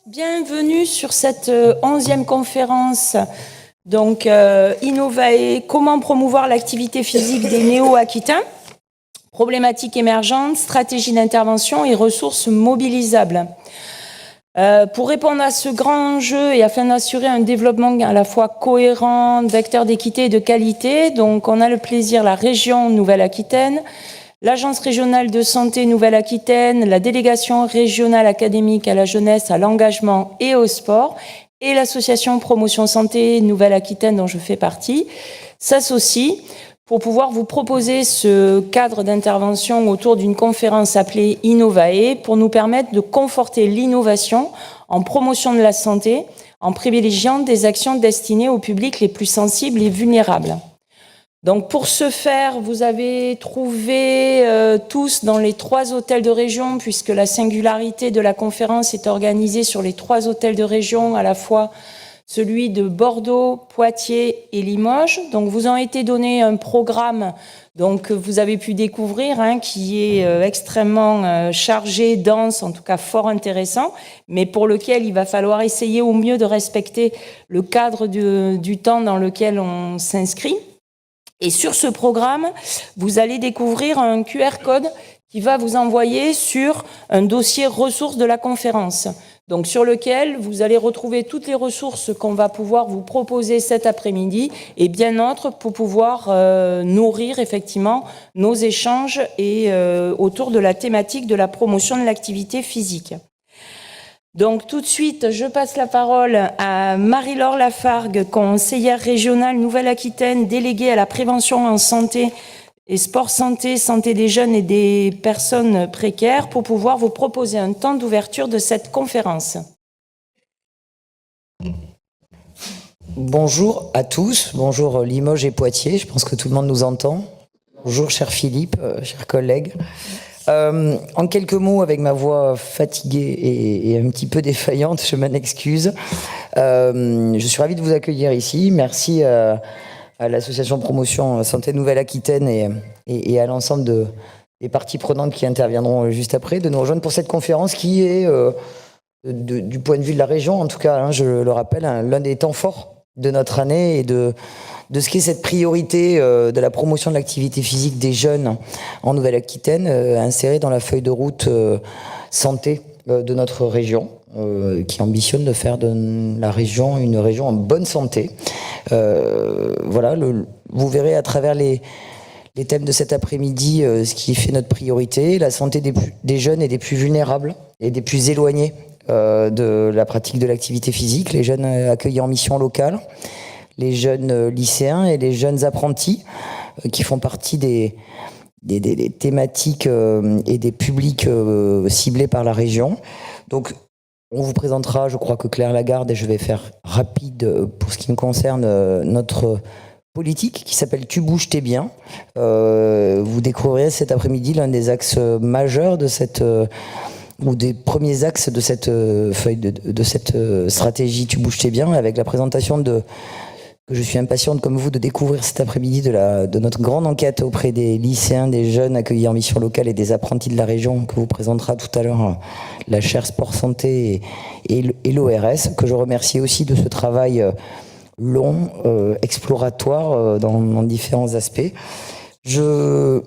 Bienvenue sur cette 11e conférence. Donc, Innovae, comment promouvoir l'activité physique des néo-aquitains, problématiques émergentes, stratégies d'intervention et ressources mobilisables. Pour répondre à ce grand enjeu et afin d'assurer un développement à la fois cohérent, vecteur d'équité et de qualité, donc on a le plaisir, la région Nouvelle-Aquitaine, l'Agence régionale de santé Nouvelle-Aquitaine, la délégation régionale académique à la jeunesse, à l'engagement et au sport, et l'association Promotion Santé Nouvelle-Aquitaine dont je fais partie, s'associent pour pouvoir vous proposer ce cadre d'intervention autour d'une conférence appelée Innovae pour nous permettre de conforter l'innovation en promotion de la santé en privilégiant des actions destinées aux publics les plus sensibles et vulnérables. Donc pour ce faire, vous avez trouvé tous dans les 3 hôtels de région, puisque la singularité de la conférence est organisée sur les 3 hôtels de région, à la fois celui de Bordeaux, Poitiers et Limoges. Donc vous ont été donné un programme que vous avez pu découvrir, qui est extrêmement chargé, dense, en tout cas fort intéressant, mais pour lequel il va falloir essayer au mieux de respecter le cadre du temps dans lequel on s'inscrit. Et sur ce programme, vous allez découvrir un QR code qui va vous envoyer sur un dossier ressources de la conférence. Donc sur lequel vous allez retrouver toutes les ressources qu'on va pouvoir vous proposer cet après-midi et bien d'autres pour pouvoir nourrir effectivement nos échanges et autour de la thématique de la promotion de l'activité physique. Donc tout de suite, je passe la parole à Marie-Laure Lafargue, conseillère régionale Nouvelle-Aquitaine, déléguée à la prévention en santé et sport santé, santé des jeunes et des personnes précaires, pour pouvoir vous proposer un temps d'ouverture de cette conférence. Bonjour à tous, bonjour Limoges et Poitiers, je pense que tout le monde nous entend. Bonjour cher Philippe, chers collègues. En quelques mots, avec ma voix fatiguée et un petit peu défaillante, je m'en excuse. Je suis ravi de vous accueillir ici. Merci à l'association Promotion Santé Nouvelle-Aquitaine et à l'ensemble des parties prenantes qui interviendront juste après, de nous rejoindre pour cette conférence qui est, du point de vue de la région, en tout cas, je le rappelle, l'un des temps forts de notre année et de ce qu'est cette priorité de la promotion de l'activité physique des jeunes en Nouvelle-Aquitaine, insérée dans la feuille de route santé de notre région, qui ambitionne de faire de la région une région en bonne santé. Voilà, vous verrez à travers les thèmes de cet après-midi ce qui fait notre priorité, la santé des jeunes et des plus vulnérables et des plus éloignés de la pratique de l'activité physique, les jeunes accueillis en mission locale, les jeunes lycéens et les jeunes apprentis qui font partie des thématiques et des publics ciblés par la région. Donc, on vous présentera, je crois que Claire Lagarde, et je vais faire rapide pour ce qui me concerne, notre politique qui s'appelle Tu bouges, t'es bien. Vous découvrirez cet après-midi l'un des axes majeurs de cette... ou des premiers axes de cette feuille de cette stratégie Tu bouges, t'es bien, avec la présentation que je suis impatiente comme vous de découvrir cet après-midi de notre grande enquête auprès des lycéens, des jeunes accueillis en mission locale et des apprentis de la région que vous présentera tout à l'heure la chaire Sport Santé et l'ORS, que je remercie aussi de ce travail long, exploratoire dans différents aspects. Je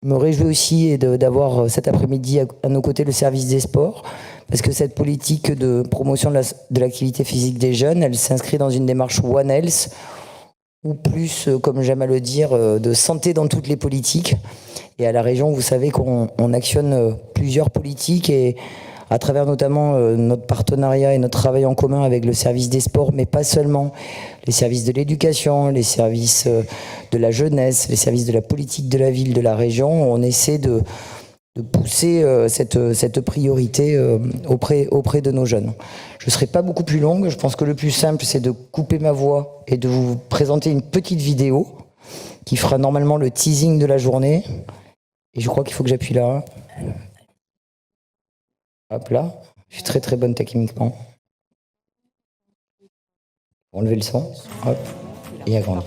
me réjouis aussi d'avoir cet après-midi à nos côtés le service des sports, parce que cette politique de promotion de l'activité physique des jeunes, elle s'inscrit dans une démarche One Health, ou plus, comme j'aime à le dire, de santé dans toutes les politiques. Et à la région, vous savez qu'on actionne plusieurs politiques, et à travers notamment notre partenariat et notre travail en commun avec le service des sports, mais pas seulement, les services de l'éducation, les services de la jeunesse, les services de la politique de la ville, de la région, on essaie de pousser cette priorité auprès de nos jeunes. Je ne serai pas beaucoup plus longue, je pense que le plus simple, c'est de couper ma voix et de vous présenter une petite vidéo qui fera normalement le teasing de la journée. Et je crois qu'il faut que j'appuie là. Hop là, je suis très très bonne techniquement. Enlever le son, hop, et agrandir.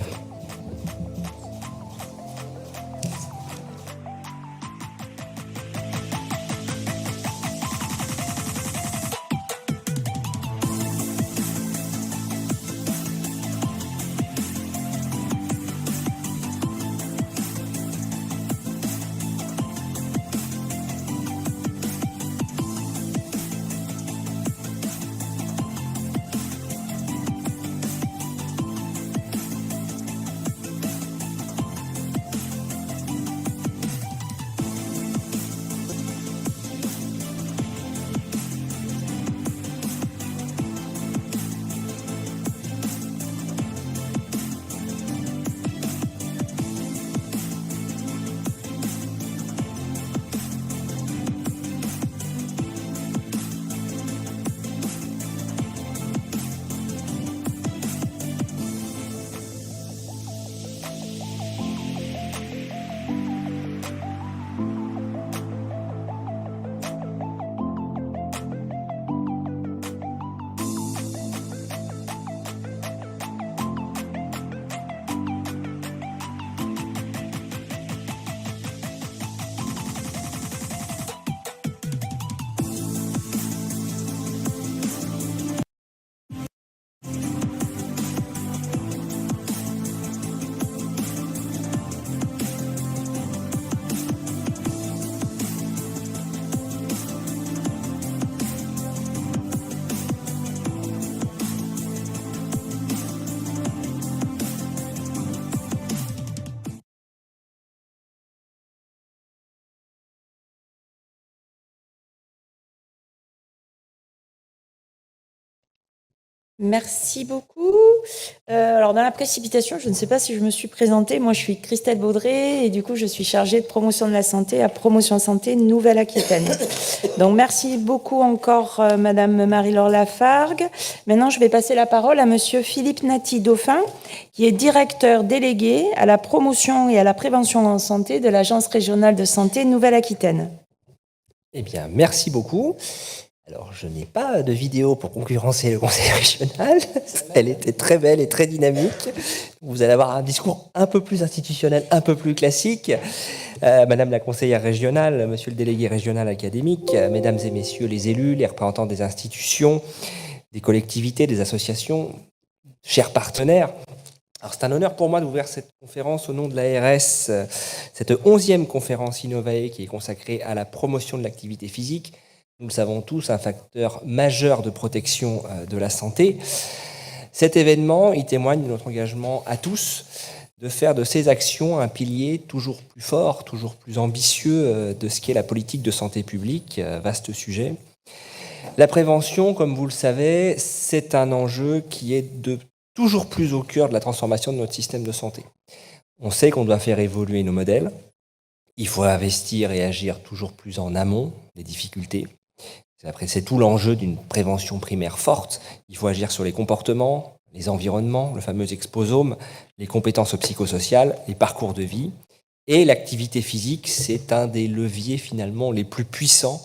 Merci beaucoup. Alors, dans la précipitation, je ne sais pas si je me suis présentée. Moi, je suis Christelle Baudré et du coup, je suis chargée de promotion de la santé à Promotion Santé Nouvelle-Aquitaine. Donc, merci beaucoup encore, Madame Marie-Laure Lafargue. Maintenant, je vais passer la parole à Monsieur Philippe Nati-Dauphin, qui est directeur délégué à la promotion et à la prévention en santé de l'Agence régionale de santé Nouvelle-Aquitaine. Eh bien, merci beaucoup. Alors, je n'ai pas de vidéo pour concurrencer le conseil régional. Elle était très belle et très dynamique. Vous allez avoir un discours un peu plus institutionnel, un peu plus classique. Madame la conseillère régionale, monsieur le délégué régional académique, mesdames et messieurs les élus, les représentants des institutions, des collectivités, des associations, chers partenaires. Alors, c'est un honneur pour moi d'ouvrir cette conférence au nom de l'ARS, cette 11e conférence Innovae qui est consacrée à la promotion de l'activité physique. Nous le savons tous, un facteur majeur de protection de la santé. Cet événement, il témoigne de notre engagement à tous de faire de ces actions un pilier toujours plus fort, toujours plus ambitieux de ce qu'est la politique de santé publique, vaste sujet. La prévention, comme vous le savez, c'est un enjeu qui est de toujours plus au cœur de la transformation de notre système de santé. On sait qu'on doit faire évoluer nos modèles. Il faut investir et agir toujours plus en amont des difficultés. C'est tout l'enjeu d'une prévention primaire forte. Il faut agir sur les comportements, les environnements, le fameux exposome, les compétences psychosociales, les parcours de vie. Et l'activité physique, c'est un des leviers finalement les plus puissants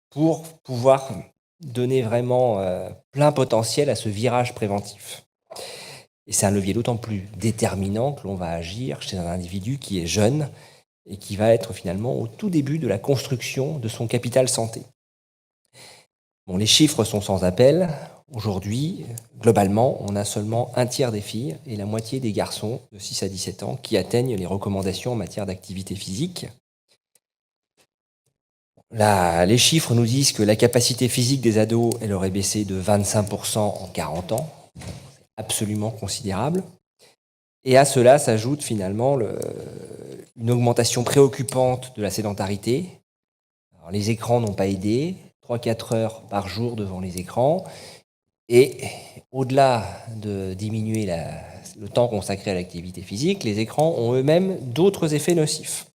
pour pouvoir donner vraiment plein potentiel à ce virage préventif. Et c'est un levier d'autant plus déterminant que l'on va agir chez un individu qui est jeune et qui va être finalement au tout début de la construction de son capital santé. Bon, les chiffres sont sans appel. Aujourd'hui, globalement, on a seulement un tiers des filles et la moitié des garçons de 6 à 17 ans qui atteignent les recommandations en matière d'activité physique. Là, les chiffres nous disent que la capacité physique des ados, elle aurait baissé de 25% en 40 ans. C'est absolument considérable. Et à cela s'ajoute finalement une augmentation préoccupante de la sédentarité. Alors, les écrans n'ont pas aidé. 3-4 heures par jour devant les écrans. Et au-delà de diminuer le temps consacré à l'activité physique, les écrans ont eux-mêmes d'autres effets nocifs.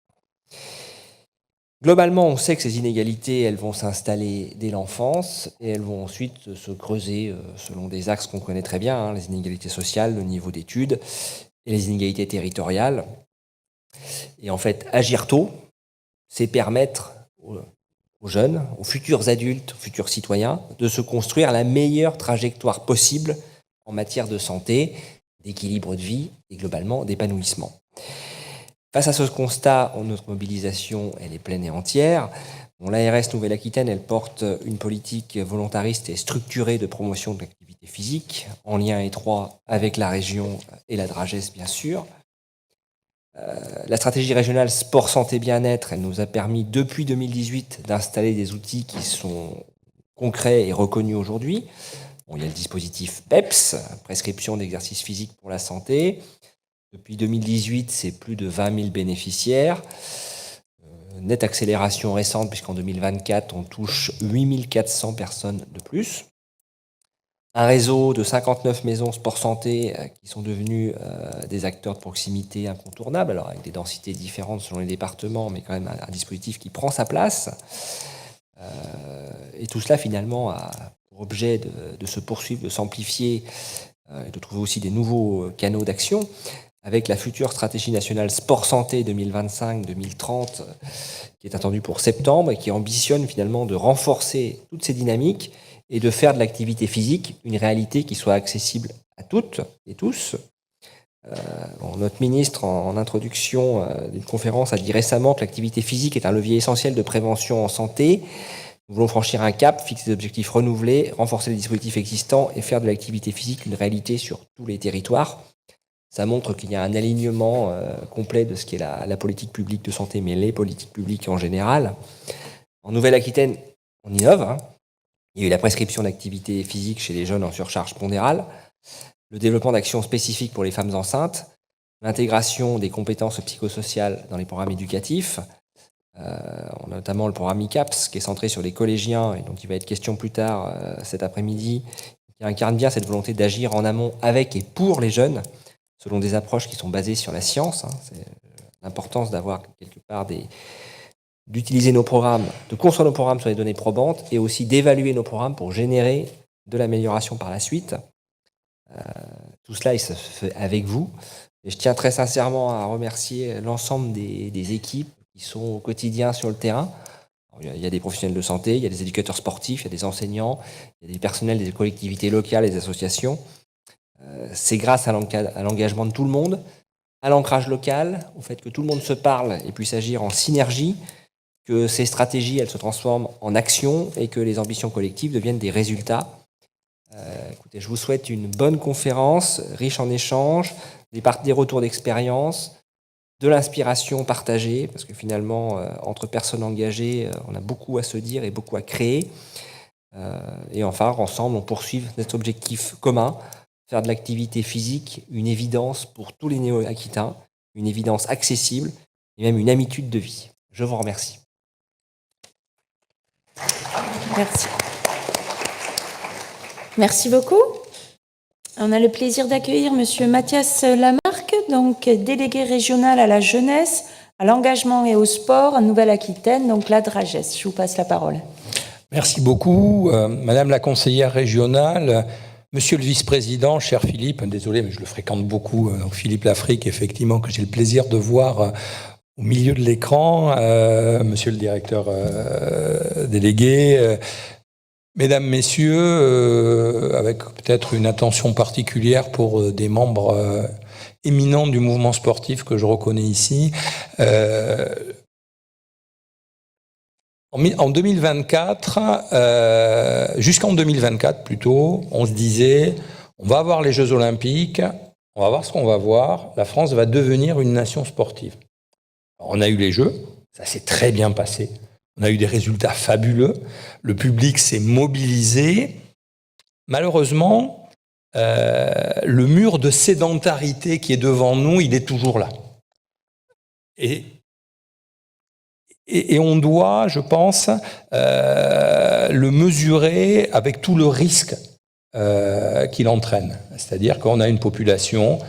Globalement, on sait que ces inégalités, elles vont s'installer dès l'enfance et elles vont ensuite se creuser selon des axes qu'on connaît très bien, les inégalités sociales, le niveau d'études et les inégalités territoriales. Et en fait, agir tôt, c'est permettre aux jeunes, aux futurs adultes, aux futurs citoyens, de se construire la meilleure trajectoire possible en matière de santé, d'équilibre de vie et globalement d'épanouissement. Face à ce constat, notre mobilisation, elle est pleine et entière. L'ARS Nouvelle-Aquitaine, elle porte une politique volontariste et structurée de promotion de l'activité physique, en lien étroit avec la région et la DRAGES, bien sûr. La stratégie régionale sport, santé, bien-être, elle nous a permis depuis 2018 d'installer des outils qui sont concrets et reconnus aujourd'hui. Bon, il y a le dispositif PEPS, prescription d'exercice physique pour la santé. Depuis 2018, c'est plus de 20 000 bénéficiaires. Nette accélération récente, puisqu'en 2024, on touche 8 400 personnes de plus. Un réseau de 59 maisons sport-santé qui sont devenues des acteurs de proximité incontournables, alors avec des densités différentes selon les départements, mais quand même un dispositif qui prend sa place. Et tout cela, finalement, a pour objet de se poursuivre, de s'amplifier, et de trouver aussi des nouveaux canaux d'action, avec la future stratégie nationale sport-santé 2025-2030, qui est attendue pour septembre, et qui ambitionne finalement de renforcer toutes ces dynamiques, et de faire de l'activité physique une réalité qui soit accessible à toutes et tous. Notre ministre, en introduction d'une conférence, a dit récemment que l'activité physique est un levier essentiel de prévention en santé. Nous voulons franchir un cap, fixer des objectifs renouvelés, renforcer les dispositifs existants et faire de l'activité physique une réalité sur tous les territoires. Ça montre qu'il y a un alignement complet de ce qu'est la politique publique de santé, mais les politiques publiques en général. En Nouvelle-Aquitaine, on innove. Il y a eu la prescription d'activité physique chez les jeunes en surcharge pondérale, le développement d'actions spécifiques pour les femmes enceintes, l'intégration des compétences psychosociales dans les programmes éducatifs. On a notamment le programme ICAPS qui est centré sur les collégiens et dont il va être question plus tard cet après-midi, qui incarne bien cette volonté d'agir en amont avec et pour les jeunes, selon des approches qui sont basées sur la science. C'est l'importance d'avoir quelque part d'utiliser nos programmes, de construire nos programmes sur des données probantes et aussi d'évaluer nos programmes pour générer de l'amélioration par la suite. Tout cela, il se fait avec vous. Et je tiens très sincèrement à remercier l'ensemble des équipes qui sont au quotidien sur le terrain. Il y a des professionnels de santé, il y a des éducateurs sportifs, il y a des enseignants, il y a des personnels des collectivités locales, des associations. C'est grâce à l'engagement de tout le monde, à l'ancrage local, au fait que tout le monde se parle et puisse agir en synergie, que ces stratégies elles se transforment en actions et que les ambitions collectives deviennent des résultats. Écoutez, je vous souhaite une bonne conférence, riche en échanges, des retours d'expérience, de l'inspiration partagée, parce que finalement, entre personnes engagées, on a beaucoup à se dire et beaucoup à créer. Et enfin, ensemble, on poursuit notre objectif commun, faire de l'activité physique une évidence pour tous les néo-aquitains, une évidence accessible et même une habitude de vie. Je vous remercie. Merci. Merci beaucoup. On a le plaisir d'accueillir Monsieur Mathias Lamarque, donc délégué régional à la jeunesse, à l'engagement et au sport en Nouvelle-Aquitaine, donc la DRAGES. Je vous passe la parole. Merci beaucoup, Madame la conseillère régionale, Monsieur le vice-président, cher Philippe, désolé, mais je le fréquente beaucoup, Philippe Lafrique, effectivement, que j'ai le plaisir de voir au milieu de l'écran, Monsieur le directeur délégué, Mesdames, Messieurs, avec peut-être une attention particulière pour des membres éminents du mouvement sportif que je reconnais ici. En 2024, jusqu'en 2024 plutôt, on se disait, on va avoir les Jeux Olympiques, on va voir ce qu'on va voir, la France va devenir une nation sportive. Alors, on a eu les Jeux, ça s'est très bien passé. On a eu des résultats fabuleux. Le public s'est mobilisé. Malheureusement, le mur de sédentarité qui est devant nous, il est toujours là. Et on doit, je pense, le mesurer avec tout le risque qu'il entraîne. C'est-à-dire qu'on a une population,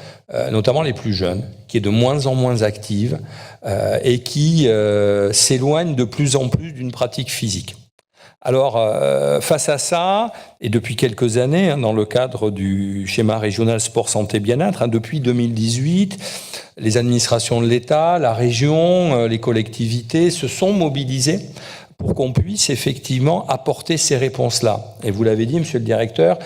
notamment les plus jeunes, qui est de moins en moins active et qui s'éloigne de plus en plus d'une pratique physique. Alors, face à ça, et depuis quelques années, dans le cadre du schéma régional sport, santé, bien-être, depuis 2018, les administrations de l'État, la région, les collectivités se sont mobilisées pour qu'on puisse effectivement apporter ces réponses-là. Et vous l'avez dit, monsieur le directeur,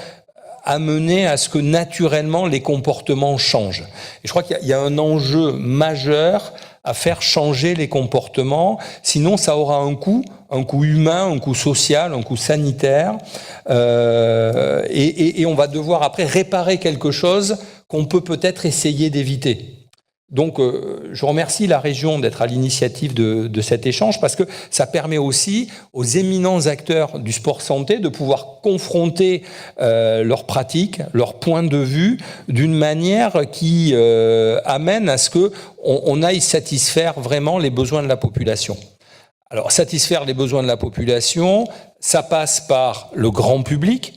amener à ce que naturellement les comportements changent. Et je crois qu'il y a un enjeu majeur à faire changer les comportements, sinon ça aura un coût humain, un coût social, un coût sanitaire, et on va devoir après réparer quelque chose qu'on peut peut-être essayer d'éviter. Donc, je remercie la région d'être à l'initiative de cet échange parce que ça permet aussi aux éminents acteurs du sport santé de pouvoir confronter leurs pratiques, leurs points de vue d'une manière qui amène à ce que on aille satisfaire vraiment les besoins de la population. Alors, satisfaire les besoins de la population, ça passe par le grand public.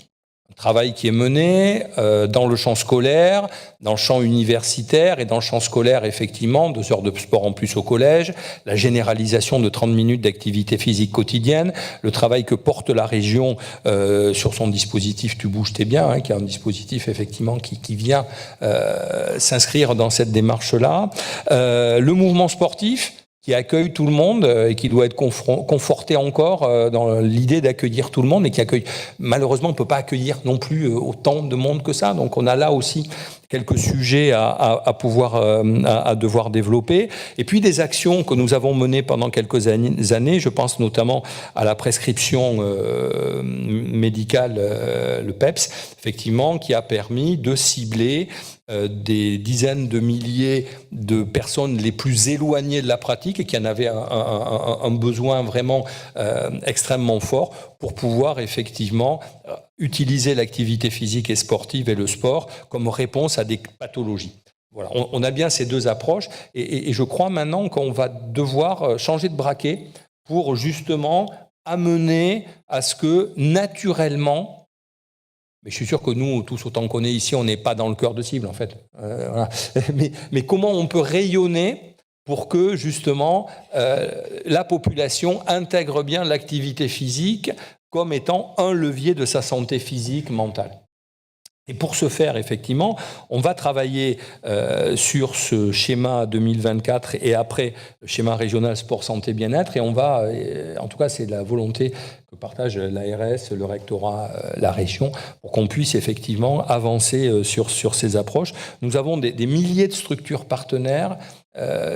Travail qui est mené dans le champ scolaire, dans le champ universitaire et dans le champ scolaire, effectivement, 2 heures de sport en plus au collège, la généralisation de 30 minutes d'activité physique quotidienne, le travail que porte la région sur son dispositif Tu bouges, t'es bien, qui est un dispositif, effectivement, qui vient s'inscrire dans cette démarche-là. Le mouvement sportif, qui accueille tout le monde et qui doit être conforté encore dans l'idée d'accueillir tout le monde et qui accueille. Malheureusement, on ne peut pas accueillir non plus autant de monde que ça. Donc, on a là aussi quelques sujets à devoir développer. Et puis, des actions que nous avons menées pendant quelques années. Je pense notamment à la prescription médicale, le PEPS, effectivement, qui a permis de cibler des dizaines de milliers de personnes les plus éloignées de la pratique et qui en avaient un besoin vraiment extrêmement fort pour pouvoir effectivement utiliser l'activité physique et sportive et le sport comme réponse à des pathologies. Voilà, on a bien ces deux approches et je crois maintenant qu'on va devoir changer de braquet pour justement amener à ce que naturellement Mais je suis sûr que nous, tous autant qu'on est ici, on n'est pas dans le cœur de cible, en fait. Voilà. Mais comment on peut rayonner pour que, justement, la population intègre bien l'activité physique comme étant un levier de sa santé physique, mentale. Et pour ce faire, effectivement, on va travailler sur ce schéma 2024 et après le schéma régional sport, santé, bien-être. Et on va, en tout cas, c'est la volonté que partage l'ARS, le rectorat, la région, pour qu'on puisse effectivement avancer sur ces approches. Nous avons des milliers de structures partenaires.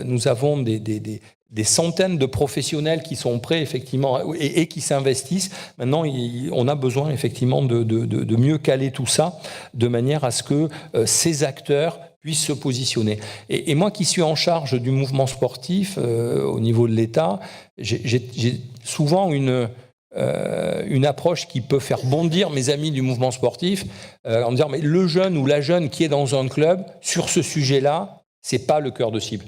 Nous avons des centaines de professionnels qui sont prêts effectivement et qui s'investissent. Maintenant, on a besoin effectivement de mieux caler tout ça de manière à ce que ces acteurs puissent se positionner. Et moi qui suis en charge du mouvement sportif au niveau de l'État, j'ai souvent une approche qui peut faire bondir mes amis du mouvement sportif en me disant mais le jeune ou la jeune qui est dans un club sur ce sujet-là, c'est pas le cœur de cible.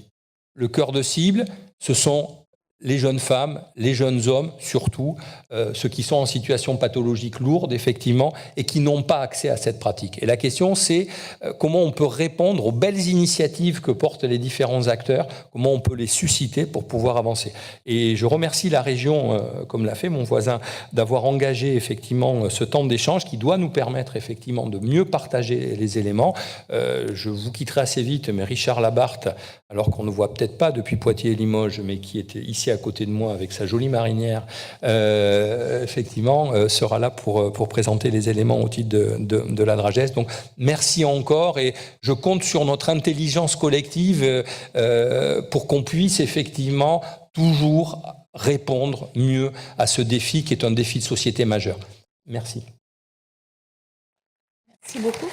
Le cœur de cible, ce sont les jeunes femmes, les jeunes hommes, surtout, ceux qui sont en situation pathologique lourde, effectivement, et qui n'ont pas accès à cette pratique. Et la question, c'est comment on peut répondre aux belles initiatives que portent les différents acteurs, comment on peut les susciter pour pouvoir avancer. Et je remercie la région, comme l'a fait mon voisin, d'avoir engagé effectivement ce temps d'échange qui doit nous permettre effectivement de mieux partager les éléments. Je vous quitterai assez vite, mais Richard Labarthe, alors qu'on ne voit peut-être pas depuis Poitiers et Limoges, mais qui était ici à côté de moi avec sa jolie marinière, effectivement, sera là pour présenter les éléments au titre de la Dragesse. Donc, merci encore et je compte sur notre intelligence collective pour qu'on puisse effectivement toujours répondre mieux à ce défi qui est un défi de société majeur. Merci. Merci beaucoup.